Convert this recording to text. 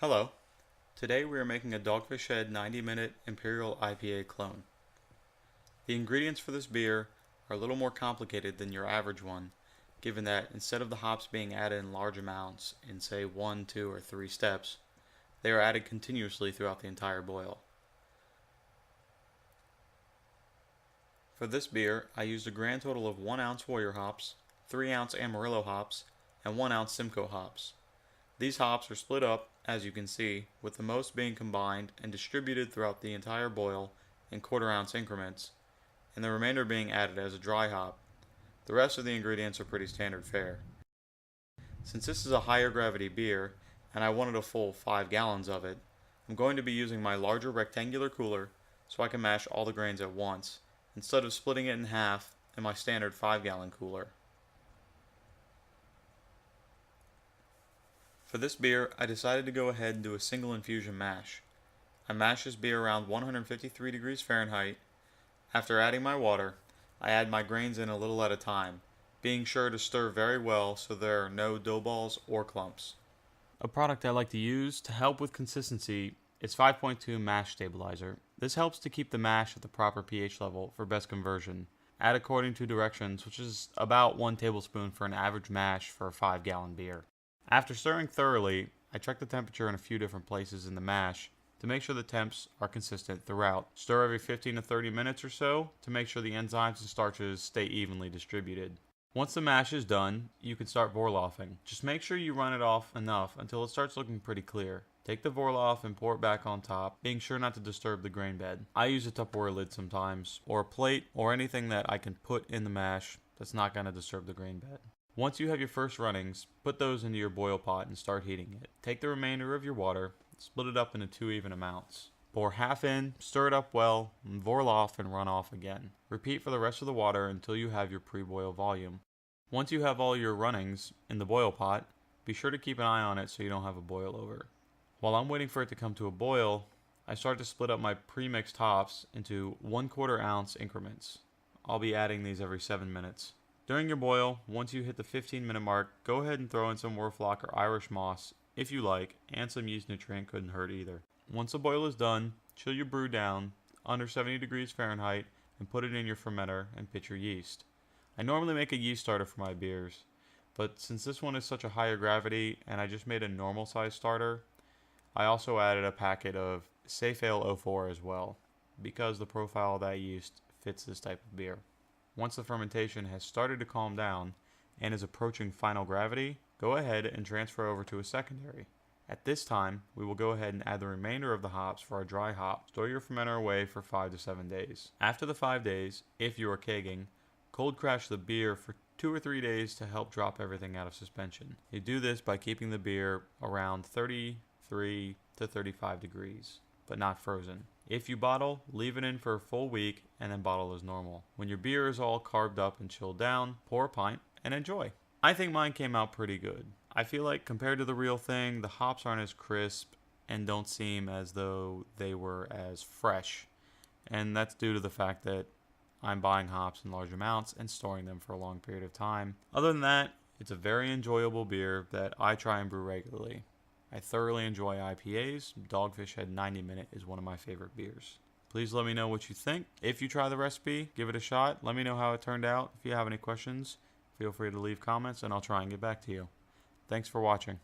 Hello. Today we are making a Dogfish Head 90-minute Imperial IPA clone. The ingredients for this beer are a little more complicated than your average one, given that instead of the hops being added in large amounts in say 1, 2, or 3 steps, they are added continuously throughout the entire boil. For this beer, I used a grand total of 1 ounce Warrior hops, 3 ounce Amarillo hops, and 1 ounce Simcoe hops. These hops are split up, as you can see, with the most being combined and distributed throughout the entire boil in quarter-ounce increments, and the remainder being added as a dry hop. The rest of the ingredients are pretty standard fare. Since this is a higher gravity beer, and I wanted a full 5 gallons of it, I'm going to be using my larger rectangular cooler so I can mash all the grains at once, instead of splitting it in half in my standard 5-gallon cooler. For this beer, I decided to go ahead and do a single infusion mash. I mash this beer around 153 degrees Fahrenheit. After adding my water, I add my grains in a little at a time, being sure to stir very well so there are no dough balls or clumps. A product I like to use to help with consistency is 5.2 Mash Stabilizer. This helps to keep the mash at the proper pH level for best conversion. Add according to directions, which is about 1 tablespoon for an average mash for a 5-gallon beer. After stirring thoroughly, I check the temperature in a few different places in the mash to make sure the temps are consistent throughout. Stir every 15 to 30 minutes or so to make sure the enzymes and starches stay evenly distributed. Once the mash is done, you can start vorloffing. Just make sure you run it off enough until it starts looking pretty clear. Take the vorloff and pour it back on top, being sure not to disturb the grain bed. I use a Tupperware lid sometimes, or a plate, or anything that I can put in the mash that's not going to disturb the grain bed. Once you have your first runnings, put those into your boil pot and start heating it. Take the remainder of your water, split it up into 2 even amounts. Pour half in, stir it up well, and vorloff and run off again. Repeat for the rest of the water until you have your pre-boil volume. Once you have all your runnings in the boil pot, be sure to keep an eye on it so you don't have a boil over. While I'm waiting for it to come to a boil, I start to split up my pre-mixed hops into 1/4 ounce increments. I'll be adding these every 7 minutes. During your boil, once you hit the 15-minute mark, go ahead and throw in some Wurflock or Irish moss if you like, and some yeast nutrient couldn't hurt either. Once the boil is done, chill your brew down under 70 degrees Fahrenheit and put it in your fermenter and pitch your yeast. I normally make a yeast starter for my beers, but since this one is such a higher gravity and I just made a normal size starter, I also added a packet of Safe Ale 04 as well, because the profile of that yeast fits this type of beer. Once the fermentation has started to calm down and is approaching final gravity, go ahead and transfer over to a secondary. At this time, we will go ahead and add the remainder of the hops for our dry hop. Store your fermenter away for 5 to 7 days. After the 5 days, if you are kegging, cold crash the beer for 2 or 3 days to help drop everything out of suspension. You do this by keeping the beer around 33 to 35 degrees, but not frozen. If you bottle, leave it in for a full week and then bottle as normal. When your beer is all carved up and chilled down, pour a pint and enjoy. I think mine came out pretty good. I feel like compared to the real thing, the hops aren't as crisp and don't seem as though they were as fresh. And that's due to the fact that I'm buying hops in large amounts and storing them for a long period of time. Other than that, it's a very enjoyable beer that I try and brew regularly. I thoroughly enjoy IPAs. Dogfish Head 90-minute is one of my favorite beers. Please let me know what you think. If you try the recipe, give it a shot. Let me know how it turned out. If you have any questions, feel free to leave comments and I'll try and get back to you. Thanks for watching.